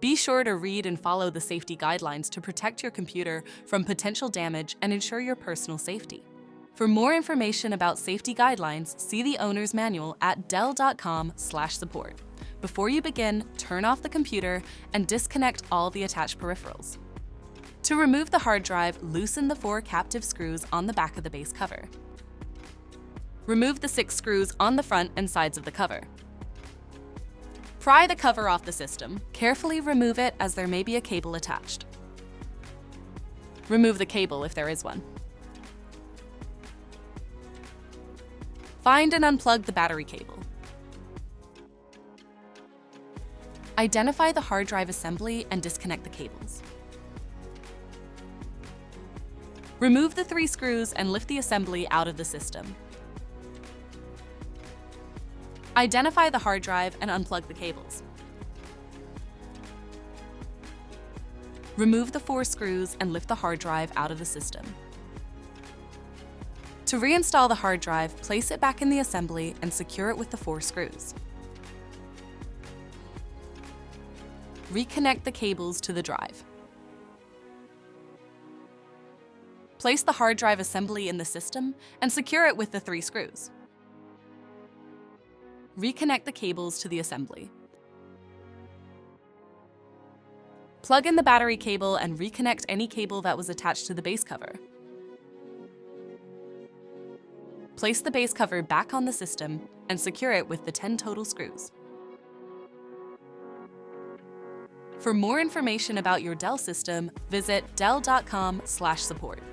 Be sure to read and follow the safety guidelines to protect your computer from potential damage and ensure your personal safety. For more information about safety guidelines, see the owner's manual at dell.com/support. Before you begin, turn off the computer and disconnect all the attached peripherals. To remove the hard drive, loosen the 4 captive screws on the back of the base cover. Remove the 6 screws on the front and sides of the cover. Pry the cover off the system. Carefully remove it as there may be a cable attached. Remove the cable if there is one. Find and unplug the battery cable. Identify the hard drive assembly and disconnect the cables. Remove the 3 screws and lift the assembly out of the system. Identify the hard drive and unplug the cables. Remove the 4 screws and lift the hard drive out of the system. To reinstall the hard drive, place it back in the assembly and secure it with the 4 screws. Reconnect the cables to the drive. Place the hard drive assembly in the system and secure it with the 3 screws. Reconnect the cables to the assembly. Plug in the battery cable and reconnect any cable that was attached to the base cover. Place the base cover back on the system and secure it with the 10 total screws. For more information about your Dell system, visit dell.com/support.